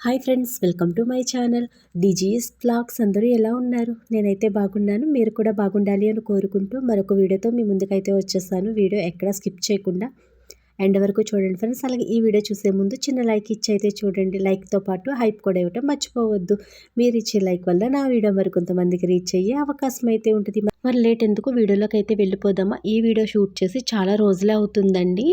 Hi friends, welcome to my channel డిజీస్ vlogs. అందరూ ఎలా ఉన్నారు? నేనైతే బాగున్నాను. మీరు కూడా బాగుండాలి అని కోరుకుంటూ మరొక వీడియోతో మీ ముందుకైతే వచ్చేస్తాను. వీడియో ఎక్కడ స్కిప్ చేయకుండా ఎండ్ వరకు చూడండి ఫ్రెండ్స్. అలాగే ఈ వీడియో చూసే ముందు చిన్న లైక్ ఇచ్చి అయితే చూడండి. లైక్తో పాటు హైప్ కూడా ఇవ్వటం మర్చిపోవద్దు. మీరు ఇచ్చే లైక్ వల్ల నా వీడియో మరి కొంతమందికి రీచ్ అయ్యే అవకాశం అయితే ఉంటుంది. మరి లేట్ ఎందుకు, వీడియోలోకి అయితే వెళ్ళిపోదామా. ఈ వీడియో షూట్ చేసి చాలా రోజులే అవుతుందండి.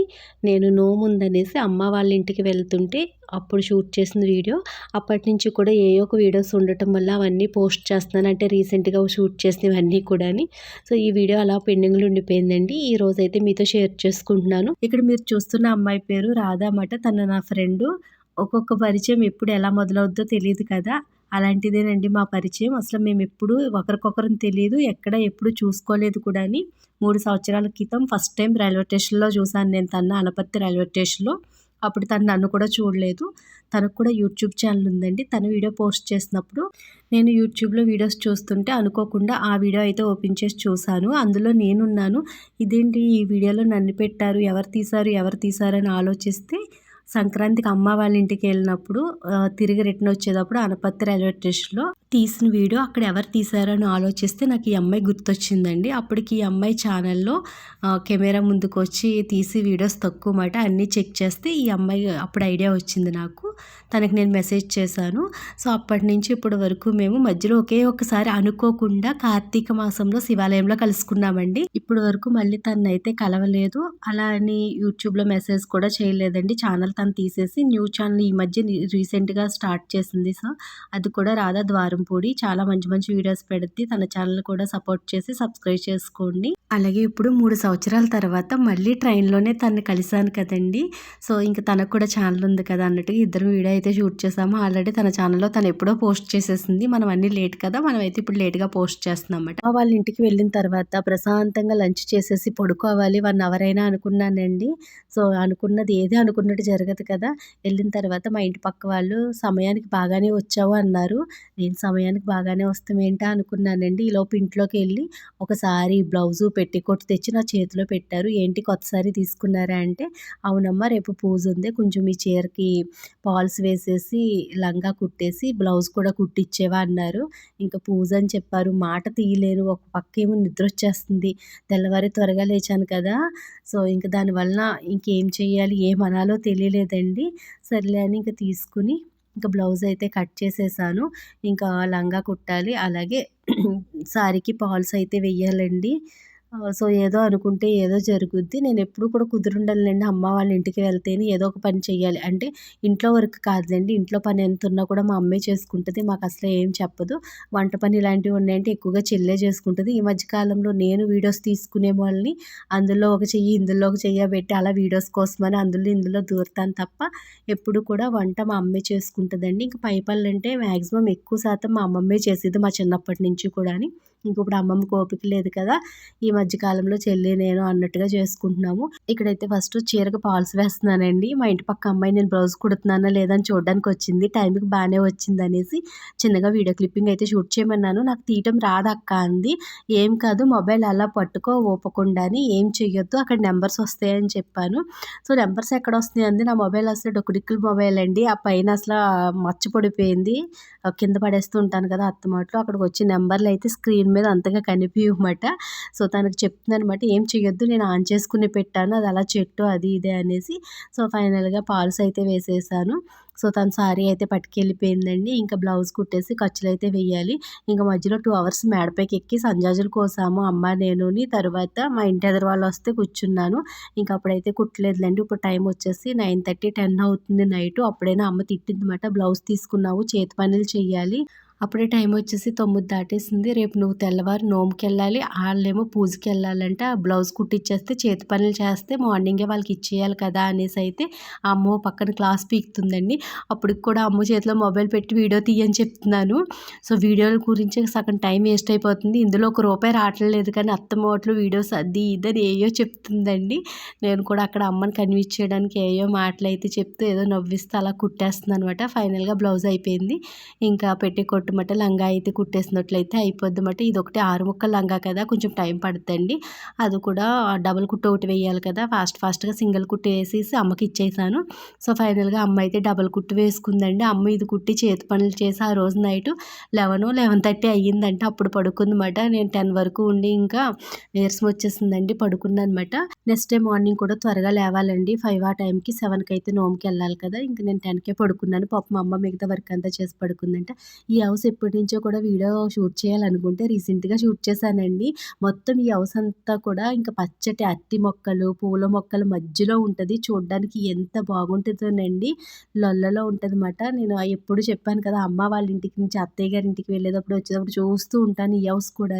నేను నోము ఉందనేసి అమ్మ వాళ్ళ ఇంటికి వెళ్తుంటే అప్పుడు షూట్ చేసిన వీడియో. అప్పటి నుంచి కూడా ఏ ఒక వీడియోస్ ఉండటం వల్ల అవన్నీ పోస్ట్ చేస్తున్నాను. అంటే రీసెంట్గా షూట్ చేసినవన్నీ కూడా. సో ఈ వీడియో అలా పెండింగ్లో ఉండిపోయిందండి. ఈ రోజు అయితే మీతో షేర్ చేసుకుంటున్నాను. ఇక్కడ మీరు చూస్తున్న అమ్మాయి పేరు రాధా అన్నమాట. తన నా ఫ్రెండ్. ఒక్కొక్క పరిచయం ఎప్పుడు ఎలా మొదలవుద్దో తెలియదు కదా. అలాంటిదేనండి మా పరిచయం. అసలు మేము ఎప్పుడు ఒకరికొకరిని తెలియదు, ఎక్కడ ఎప్పుడు చూసుకోలేదు కూడా. 3 సంవత్సరాల క్రితం ఫస్ట్ టైం రైల్వే స్టేషన్లో చూశాను నేను తన, అనపర్తి రైల్వే స్టేషన్లో. అప్పుడు తను నన్ను కూడా చూడలేదు. తనకు కూడా యూట్యూబ్ ఛానల్ ఉందండి. తను వీడియో పోస్ట్ చేసినప్పుడు నేను యూట్యూబ్లో వీడియోస్ చూస్తుంటే అనుకోకుండా ఆ వీడియో అయితే ఓపెన్ చేసి చూశాను. అందులో నేనున్నాను. ఇదేంటి ఈ వీడియోలో నన్ను పెట్టారు, ఎవరు తీశారు అని ఆలోచిస్తే సంక్రాంతికి అమ్మ వాళ్ళ ఇంటికి వెళ్ళినప్పుడు తిరిగి రిటర్న్ వచ్చేటప్పుడు అనపర్తి రైల్వే స్టేషన్లో తీసిన వీడియో. అక్కడ ఎవరు తీశారని ఆలోచిస్తే నాకు ఈ అమ్మాయి గుర్తొచ్చిందండి. అప్పటికి ఈ అమ్మాయి ఛానల్లో కెమెరా ముందుకు వచ్చి తీసి వీడియోస్ తక్కువ మాట అన్నీ చెక్ చేస్తే ఈ అమ్మాయి అప్పుడు ఐడియా వచ్చింది నాకు. తనకి నేను మెసేజ్ చేశాను. సో అప్పటి నుంచి ఇప్పటి వరకు మేము మధ్యలో ఒకే ఒక్కసారి అనుకోకుండా కార్తీక మాసంలో శివాలయంలో కలుసుకున్నామండి. ఇప్పటి వరకు మళ్ళీ తనైతే కలవలేదు. అలా అని యూట్యూబ్లో మెసేజ్ కూడా చేయలేదండి. ఛానల్ తను తీసేసి న్యూ ఛానల్ ఈ మధ్య రీసెంట్గా స్టార్ట్ చేసింది. సో అది కూడా రాధా ద్వారంపూడి. చాలా మంచి మంచి వీడియోస్ పెడుద్ది. తన ఛానల్ కూడా సపోర్ట్ చేసి సబ్స్క్రైబ్ చేసుకోండి. అలాగే ఇప్పుడు 3 సంవత్సరాల తర్వాత మళ్ళీ ట్రైన్లోనే తను కలిశాను కదండి. సో ఇంకా తనకు కూడా ఛానల్ ఉంది కదా అన్నట్టుగా ఇద్దరం వీడియో అయితే షూట్ చేసాము. ఆల్రెడీ తన ఛానల్లో తను ఎప్పుడో పోస్ట్ చేసేసింది. మనం అన్నీ లేట్ కదా, మనం అయితే ఇప్పుడు లేట్గా పోస్ట్ చేస్తున్నాం అన్నమాట. వాళ్ళ ఇంటికి వెళ్ళిన తర్వాత ప్రశాంతంగా లంచ్ చేసేసి పడుకోవాలి 1 అవర్ అయినా అనుకున్నానండి. సో అనుకున్నది ఏది అనుకున్నట్టు జరగదు కదా. వెళ్ళిన తర్వాత మా ఇంటి పక్క వాళ్ళు సమయానికి బాగానే వచ్చావు అన్నారు. నేను సమయానికి బాగానే వస్తాం ఏంటా అనుకున్నానండి. ఈలోపు ఇంట్లోకి వెళ్ళి ఒకసారి బ్లౌజు పెట్టికోట్ తెచ్చి నా చేతిలో పెట్టారు. ఏంటి కొత్త సారీ తీసుకున్నారా అంటే, అవునమ్మా రేపు పూజ ఉంది, కొంచెం ఈ చీరకి పాల్స్ వేసేసి లంగా కుట్టేసి బ్లౌజ్ కూడా కుట్టిచ్చేవా అన్నారు. ఇంకా పూజ అని చెప్పారు. మాట తీయలేను. ఒక పక్క ఏమో నిద్ర వచ్చేస్తుంది. తెల్లవారి త్వరగా లేచాను కదా. సో ఇంక దానివల్ల ఇంకేం చేయాలి, ఏమనాలో తెలియలేదండి. సర్లే అని ఇంక తీసుకుని ఇంకా బ్లౌజ్ అయితే కట్ చేసేసాను. ఇంకా లంగా కుట్టాలి, అలాగే సారీకి పాల్స్ అయితే వెయ్యాలండి. సో ఏదో అనుకుంటే ఏదో జరుగుద్ది. నేను ఎప్పుడు కూడా కుదురుండనులేండి. అమ్మ వాళ్ళ ఇంటికి వెళ్తేనే ఏదో ఒక పని చేయాలి. అంటే ఇంట్లో వర్క్ కాదులేండి, ఇంట్లో పని ఎంత ఉన్నా కూడా మా అమ్మే చేసుకుంటుంది. మాకు అసలు ఏం చెప్పదు. వంట పని ఇలాంటివి ఉన్నాయంటే ఎక్కువగా చెల్లే చేసుకుంటుంది. ఈ మధ్య కాలంలో నేను వీడియోస్ తీసుకునే వాళ్ళని అందులో ఒక చెయ్యి ఇందులో ఒక చెయ్యి పెట్టి అలా వీడియోస్ కోసమని అందులో ఇందులో దూరుతాను తప్ప ఎప్పుడు కూడా వంట మా అమ్మే చేసుకుంటుందండి. ఇంకా పై పనులు అంటే మ్యాక్సిమం ఎక్కువ శాతం మా అమ్మమ్మే చేసేది మా చిన్నప్పటి నుంచి కూడా. ఇంకొప్పుడు అమ్మమ్మకి ఓపిక లేదు కదా. ఈ మధ్య కాలంలో చెల్లి నేను అన్నట్టుగా చేసుకుంటున్నాము. ఇక్కడైతే ఫస్ట్ చీరకు పాల్స్ వేస్తున్నానండి. మా ఇంటి పక్క అమ్మాయి నేను బ్లౌజ్ కుడుతున్నానా లేదా అని చూడడానికి వచ్చింది. టైంకి బాగానే వచ్చింది అనేసి చిన్నగా వీడియో క్లిప్పింగ్ అయితే షూట్ చేయమన్నాను. నాకు తీయటం రాదక్క అంది. ఏం కాదు, మొబైల్ అలా పట్టుకో ఊపకుండా అని, ఏం చెయ్యొద్దు, అక్కడ నెంబర్స్ వస్తాయని చెప్పాను. సో నెంబర్స్ ఎక్కడ వస్తున్నాయి అంది. నా మొబైల్ అసలు డొక్కుడిక్కుల మొబైల్ అండి. ఆ పైన అసలు మచ్చ పడిపోయింది. కింద పడేస్తూ ఉంటాను కదా అత్తమాటలో. అక్కడికి వచ్చి నెంబర్లు అయితే స్క్రీన్ మీద అంతగా కనిపించమాట. సో తనకు చెప్తుందనమాట, ఏం చేయొద్దు, నేను ఆన్ చేసుకుని పెట్టాను, అది అలా చెట్టు అది ఇదే అనేసి. సో ఫైనల్గా పాల్స్ అయితే వేసేసాను. సో తన సారీ అయితే పట్టుకెళ్ళిపోయిందండి. ఇంకా బ్లౌజ్ కుట్టేసి ఖర్చులు అయితే వెయ్యాలి. ఇంకా మధ్యలో 2 అవర్స్ మేడపైకి ఎక్కి సంజాజులు కోసాము అమ్మ నేనుని. తర్వాత మా ఇంటి ఎదురు వాళ్ళు వస్తే కూర్చున్నాను. ఇంకా అప్పుడైతే కుట్టలేదులేండి. ఇప్పుడు టైం వచ్చేసి 9:30, 10 అవుతుంది నైట్. అప్పుడైనా అమ్మ తిట్టిందన్నమాట, బ్లౌజ్ తీసుకున్నావు, చేతి పనులు చెయ్యాలి. అప్పుడే టైం వచ్చేసి 9 దాటేసింది. రేపు నువ్వు తెల్లవారు నోముకెళ్ళాలి, వాళ్ళేమో పూజకి వెళ్ళాలంట. బ్లౌజ్ కుట్టిచ్చేస్తే చేతి పనులు చేస్తే మార్నింగే వాళ్ళకి ఇచ్చేయాలి కదా అనేసి అయితే అమ్మ పక్కన క్లాస్ పీకుతుందండి. అప్పటికి కూడా అమ్మ చేతిలో మొబైల్ పెట్టి వీడియో తీయని చెప్తున్నాను. సో వీడియోల గురించి సగం టైం వేస్ట్ అయిపోతుంది. ఇందులో ₹1 రావట్లేదు కానీ అత్తమ్మోట్లు వీడియోస్ అది ఇదని ఏయో చెప్తుందండి. నేను కూడా అక్కడ అమ్మని కన్విన్స్ చేయడానికి ఏయో మాటలు అయితే చెప్తూ ఏదో నవ్విస్తూ అలా కుట్టేస్తుంది అనమాట. ఫైనల్గా బ్లౌజ్ అయిపోయింది. ఇంకా పెట్టికొట్టు మాట లంగా అయితే కుట్టేసినట్లయితే అయిపోద్ది మాట. ఇదొకటి 6 ముక్కల లంగా కదా, కొంచెం టైం పడుతుందండి. అది కూడా డబుల్ కుట్టు ఒకటి వేయాలి కదా, ఫాస్ట్గా సింగిల్ కుట్టు వేసేసి అమ్మకి ఇచ్చేసాను. సో ఫైనల్గా అమ్మ అయితే డబుల్ కుట్టు వేసుకుందండి. అమ్మ ఇది కుట్టి చేతి పనులు చేసి ఆ రోజు నైట్ 11:30 అయ్యిందంటే అప్పుడు పడుకుందన్నమాట. నేను 10 వరకు ఉండి ఇంకా నీరసం వచ్చేసిందండి, పడుకున్నానమాట. నెక్స్ట్ డే మార్నింగ్ కూడా త్వరగా లేవాలండి. 5 ఆ టైంకి 7కి అయితే నోముకి వెళ్ళాలి కదా, ఇంకా నేను 10కే పడుకున్నాను. పాపం మా అమ్మ మిగతా వర్క్ అంతా చేసి పడుకుందంట. ఈ హౌస్ ఎప్పటి నుంచో కూడా వీడియో షూట్ చేయాలనుకుంటే రీసెంట్గా షూట్ చేశానండి. మొత్తం ఈ హౌస్ అంతా కూడా ఇంకా పచ్చటి అరటి మొక్కలు, పూల మొక్కల మధ్యలో ఉంటుంది. చూడడానికి ఎంత బాగుంటుందోనండి, లొల్లలో ఉంటుందన్నమాట. నేను ఎప్పుడు చెప్పాను కదా, అమ్మ వాళ్ళ ఇంటికి నుంచి అత్తయ్య గారి ఇంటికి వెళ్ళేటప్పుడు వచ్చేటప్పుడు చూస్తూ ఉంటాను ఈ హౌస్ కూడా.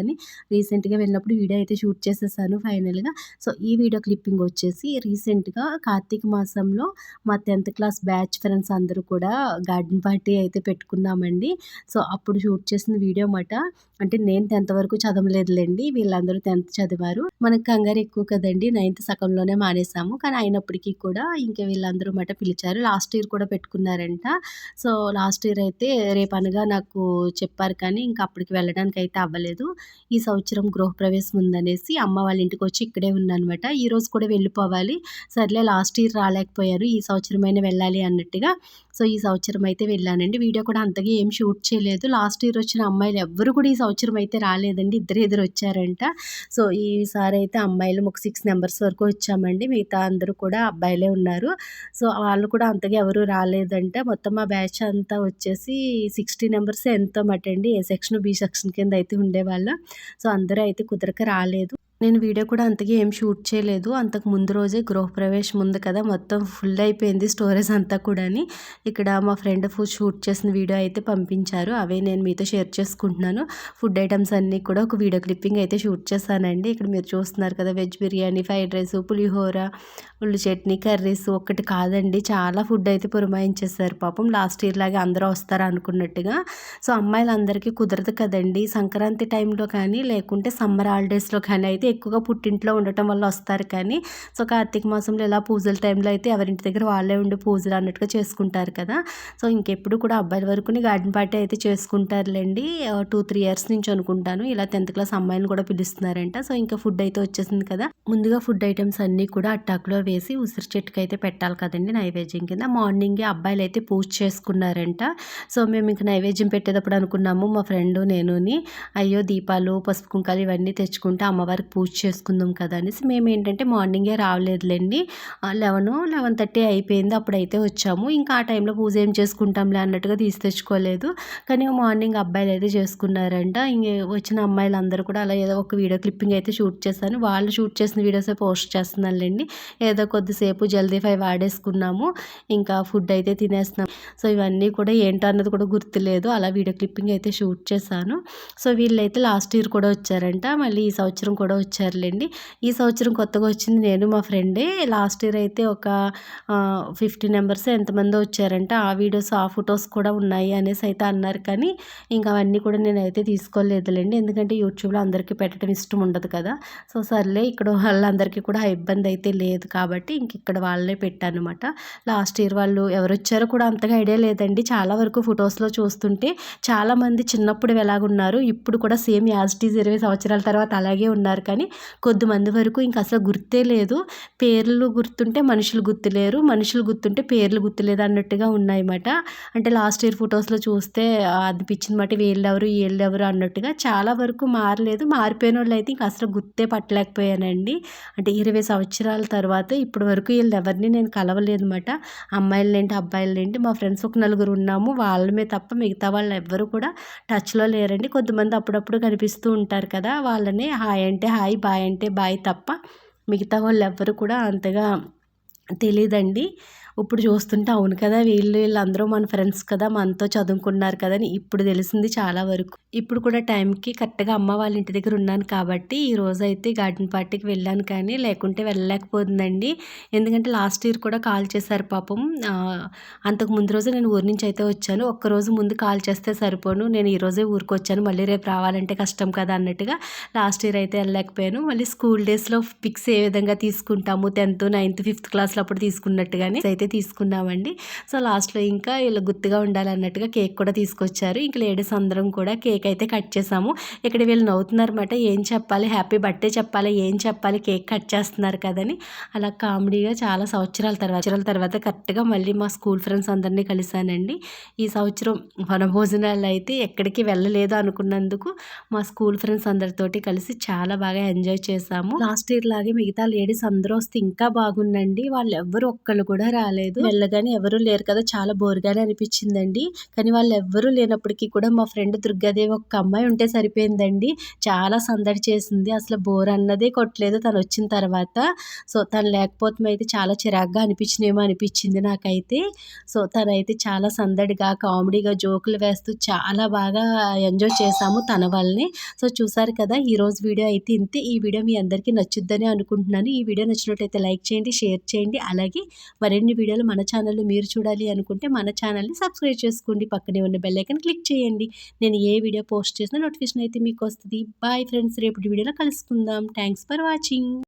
రీసెంట్గా వెళ్ళినప్పుడు వీడియో అయితే షూట్ చేసేసాను ఫైనల్గా. సో ఈ వీడియో క్లిప్పింగ్ వచ్చేసి రీసెంట్గా కార్తీక మాసంలో మా 10th క్లాస్ బ్యాచ్ ఫ్రెండ్స్ అందరూ కూడా గార్డెన్ పార్టీ అయితే పెట్టుకున్నామండి. సో అప్పుడు షూట్ చేసిన వీడియో మాట. అంటే నేను 10th వరకు చదవలేదులేండి, వీళ్ళందరూ 10th చదివారు. మనకు కంగారు ఎక్కువ కదండి, 9th సగంలోనే మానేసాము. కానీ అయినప్పటికీ కూడా ఇంకా వీళ్ళందరూ మాట పిలిచారు. లాస్ట్ ఇయర్ కూడా పెట్టుకున్నారంట. సో లాస్ట్ ఇయర్ అయితే రేపు అనగా నాకు చెప్పారు, కానీ ఇంకా అప్పటికి వెళ్ళడానికి అయితే అవ్వలేదు. ఈ సంవత్సరం గృహప్రవేశం ఉందనేసి అమ్మ వాళ్ళ ఇంటికి వచ్చి ఇక్కడే ఉన్నానమాట. ఈరోజు కూడా వెళ్ళిపోవాలి. సర్లే లాస్ట్ ఇయర్ రాలేకపోయారు, ఈ సంవత్సరమైనా వెళ్ళాలి అన్నట్టుగా సో ఈ సంవత్సరం అయితే వెళ్ళానండి. వీడియో కూడా అంతగా ఏం షూట్ చేయలేదు. లాస్ట్ ఇయర్ వచ్చిన అమ్మాయిలు ఎవ్వరు కూడా ఈ సంవత్సరం అయితే రాలేదండి, ఇద్దరు వచ్చారంట. సో ఈసారి అయితే అమ్మాయిలు ఒక 6 మెంబర్స్ వరకు వచ్చామండి, మిగతా అందరూ కూడా అబ్బాయిలే ఉన్నారు. సో వాళ్ళు కూడా అంతగా ఎవరు రాలేదంట. మొత్తం మా బ్యాచ్ అంతా వచ్చేసి 60 మెంబర్స్ ఎంతో మటండి. ఏ సెక్షన్ బి సెక్షన్ కింద అయితే ఉండేవాళ్ళం. సో అందరూ అయితే కుదరక రాలేదు. నేను వీడియో కూడా అంతగా ఏం షూట్ చేయలేదు. అంతకు ముందు రోజే గృహప్రవేశం ఉంది కదా, మొత్తం ఫుల్ అయిపోయింది స్టోరేజ్ అంతా కూడాని. ఇక్కడ మా ఫ్రెండ్ షూట్ చేసిన వీడియో అయితే పంపించారు, అవే నేను మీతో షేర్ చేసుకుంటున్నాను. ఫుడ్ ఐటమ్స్ అన్నీ కూడా ఒక వీడియో క్లిప్పింగ్ అయితే షూట్ చేశానండి. ఇక్కడ మీరు చూస్తున్నారు కదా, వెజ్ బిర్యానీ, ఫ్రైడ్ రైస్, పులిహోర, ఉల్లి చట్నీ, కర్రీస్ ఒక్కటి కాదండి, చాలా ఫుడ్ అయితే పురమాయించేశారు. పాపం లాస్ట్ ఇయర్ లాగే అందరూ వస్తారు అనుకున్నట్టుగా. సో అమ్మాయిలందరికీ కుదరదు కదండి, సంక్రాంతి టైంలో కానీ లేకుంటే సమ్మర్ హాలిడేస్లో కానీ అయితే ఎక్కువగా పుట్టింట్లో ఉండటం వల్ల వస్తారు. కానీ సో కార్తీక మాసంలో ఇలా పూజల టైంలో అయితే ఎవరింటి దగ్గర వాళ్ళే ఉండి పూజలు అన్నట్టుగా చేసుకుంటారు కదా. సో ఇంకెప్పుడు కూడా అబ్బాయిల వరకుని గార్డెన్ పార్టీ అయితే చేసుకుంటారులేండి. 2-3 ఇయర్స్ నుంచి అనుకుంటాను ఇలా 10th క్లాస్ అమ్మాయిని కూడా పిలుస్తున్నారంట. సో ఇంకా ఫుడ్ అయితే వచ్చేసింది కదా, ముందుగా ఫుడ్ ఐటమ్స్ అన్నీ కూడా అట్టాకులో వేసి ఉసిరి చెట్టుకి అయితే పెట్టాలి కదండి నైవేద్యం కింద. మార్నింగే అబ్బాయిలు అయితే పూజ చేసుకున్నారంట. సో మేము ఇంకా నైవేద్యం పెట్టేటప్పుడు అనుకున్నాము మా ఫ్రెండ్ నేనుని, అయ్యో దీపాలు, పసుపు కుంకాలు ఇవన్నీ తెచ్చుకుంటే అమ్మవారికి పూజ చేసుకుందాం కదా అనేసి. మేము ఏంటంటే మార్నింగే రావలేదులేండి, 11:30 అయిపోయింది అప్పుడైతే వచ్చాము. ఇంకా ఆ టైంలో పూజ ఏం చేసుకుంటాంలే అన్నట్టుగా తీసి తెచ్చుకోలేదు. కానీ మార్నింగ్ అబ్బాయిలు అయితే చేసుకున్నారంట. ఇంక వచ్చిన అమ్మాయిలు అందరూ కూడా అలా ఏదో ఒక వీడియో క్లిప్పింగ్ అయితే షూట్ చేశాను. వాళ్ళు షూట్ చేసిన వీడియోసే పోస్ట్ చేస్తున్నానులేండి. ఏదో కొద్దిసేపు జల్దీ 5 వాడేసుకున్నాము, ఇంకా ఫుడ్ అయితే తినేస్తున్నాం. సో ఇవన్నీ కూడా ఏంటో అన్నది కూడా గుర్తులేదు, అలా వీడియో క్లిప్పింగ్ అయితే షూట్ చేశాను. సో వీళ్ళైతే లాస్ట్ ఇయర్ కూడా వచ్చారంట, మళ్ళీ ఈ సంవత్సరం కూడా వచ్చారులేండి. ఈ సంవత్సరం కొత్తగా వచ్చింది నేను మా ఫ్రెండే. లాస్ట్ ఇయర్ అయితే ఒక 50 మెంబర్స్ ఎంతమందో వచ్చారంట. ఆ వీడియోస్ ఆ ఫొటోస్ కూడా ఉన్నాయి అనేసి అయితే అన్నారు. కానీ ఇంకా అవన్నీ కూడా నేనైతే తీసుకోలేదులేండి, ఎందుకంటే యూట్యూబ్లో అందరికీ పెట్టడం ఇష్టం ఉండదు కదా. సో సర్లే ఇక్కడ వాళ్ళందరికీ కూడా ఆ ఇబ్బంది అయితే లేదు కాబట్టి ఇంక ఇక్కడ వాళ్ళే పెట్టాను అనమాట. లాస్ట్ ఇయర్ వాళ్ళు ఎవరు వచ్చారో కూడా అంతగా ఐడియా లేదండి. చాలా వరకు ఫొటోస్లో చూస్తుంటే చాలామంది చిన్నప్పుడు ఎలాగున్నారు ఇప్పుడు కూడా సేమ్ యాజ్ ఇట్ ఈజ్ 20 సంవత్సరాల తర్వాత అలాగే ఉన్నారు. కానీ కొద్దిమంది వరకు ఇంకా అసలు గుర్తే లేదు. పేర్లు గుర్తుంటే మనుషులు గుర్తులేరు, మనుషులు గుర్తుంటే పేర్లు గుర్తులేదు అన్నట్టుగా ఉన్నాయన్నమాట. అంటే లాస్ట్ ఇయర్ ఫొటోస్లో చూస్తే అనిపించింది మాట, వీళ్ళెవరు అన్నట్టుగా. చాలా వరకు మారలేదు, మారిపోయిన వాళ్ళు అయితే ఇంకా అసలు గుర్తే పట్టలేకపోయానండి. అంటే 20 సంవత్సరాల తర్వాత ఇప్పటి వరకు వీళ్ళు ఎవరిని నేను కలవలేదు అనమాట. అమ్మాయిలేంటి అబ్బాయిలేంటి మా ఫ్రెండ్స్ ఒక 4 ఉన్నాము, వాళ్ళమే తప్ప మిగతా వాళ్ళు ఎవ్వరు కూడా టచ్లో లేరండి. కొంతమంది అప్పుడప్పుడు కనిపిస్తూ ఉంటారు కదా, వాళ్ళని హాయ్ అంటే హాయ్, బాయ్ అంటే బాయ్ తప్ప మిగతా వాళ్ళు ఎవ్వరు కూడా అంతగా తెలీదండి. ఇప్పుడు చూస్తుంటే అవును కదా, వీళ్ళందరూ మన ఫ్రెండ్స్ కదా, మనతో చదువుకున్నారు కదా అని ఇప్పుడు తెలిసింది చాలా వరకు. ఇప్పుడు కూడా టైంకి కరెక్ట్గా అమ్మ వాళ్ళ ఇంటి దగ్గర ఉన్నాను కాబట్టి ఈ రోజు అయితే గార్డెన్ పార్టీకి వెళ్ళాను, కానీ లేకుంటే వెళ్ళలేకపోతుందండి. ఎందుకంటే లాస్ట్ ఇయర్ కూడా కాల్ చేశారు పాపం. అంతకు ముందు రోజు నేను ఊరి నుంచి అయితే వచ్చాను, ఒక్కరోజు ముందు కాల్ చేస్తే సరిపోను, నేను ఈరోజే ఊరికి వచ్చాను, మళ్ళీ రేపు రావాలంటే కష్టం కదా అన్నట్టుగా లాస్ట్ ఇయర్ అయితే వెళ్ళలేకపోయాను. మళ్ళీ స్కూల్ డేస్లో పిక్స్ ఏ విధంగా తీసుకుంటాము 10th, 9th, 5th క్లాస్లో అప్పుడు తీసుకున్నట్టుగానే అయితే అయితే తీసుకున్నామండి. సో, లాస్ట్‌లో ఇంకా ఇలా గుర్తుగా ఉండాలన్నట్టుగా కేక్ కూడా తీసుకొచ్చారు. ఇంక లేడీస్ అందరం కూడా కేక్ అయితే కట్ చేసాము. ఇక్కడ వీళ్ళు నవ్వుతున్నారన్నమాట. ఏం చెప్పాలి? హ్యాపీ బర్త్‌డే చెప్పాలి, ఏం చెప్పాలి? కేక్ కట్ చేస్తున్నారు కదని. అలా కామెడీగా చాలా సంవత్సరాల తర్వాత కరెక్ట్‌గా మళ్ళీ మా స్కూల్ ఫ్రెండ్స్ అందరినీ కలిసానండి. ఈ సంవత్సరం వనభోజనాలైతే ఎక్కడికి వెళ్ళలేదు అనుకున్నందుకు మా స్కూల్ ఫ్రెండ్స్ అందరితోటి కలిసి చాలా బాగా ఎంజాయ్ చేశాము. లాస్ట్ ఇయర్ లాగే మిగతా లేడీస్ అందరూ వస్తే ఇంకా బాగుండండి. వాళ్ళెవ్వరు ఒక్కళ్ళు కూడా రాలేదు. వెళ్ళగానే ఎవరు లేరు కదా, చాలా బోర్‌గానే అనిపించిందండి. కానీ వాళ్ళెవ్వరూ లేనప్పటికీ కూడా మా ఫ్రెండ్ దుర్గాదేవి ఒక్క అమ్మాయి ఉంటే సరిపోయిందండి. చాలా సందడి చేసింది. అసలు బోర్ అన్నదే కొట్టలేదు తనొచ్చిన తర్వాత. సో, తను లేకపోతే అయితే చాలా చిరాకుగా అనిపించింది నాకైతే. సో, తనైతే చాలా సందడిగా, కామెడీగా, జోకులు వేస్తూ చాలా బాగా ఎంజాయ్ చేశాము తన వల్లనే. సో, చూసారు కదా, ఈరోజు వీడియో అయితే ఇంతే. ఈ వీడియో మీ అందరికీ నచ్చుద్దని అనుకుంటున్నాను. ఈ వీడియో నచ్చినట్టయితే లైక్ చేయండి, షేర్ చేయండి. అలాగే మరిన్ని వీడియోలు మన ఛానల్‌లో మీరు చూడాలి అనుకుంటే మన ఛానల్‌ని సబ్స్క్రైబ్ చేసుకోండి. పక్కనే ఉన్న బెల్ ఐకాన్ క్లిక్ చేయండి. నేను ఏ వీడియో పోస్ట్ చేసినా నోటిఫికేషన్ అయితే మీకు వస్తది. బాయ్ ఫ్రెండ్స్, రేపటి వీడియోలో కలుసుకుందాం. Thanks for watching.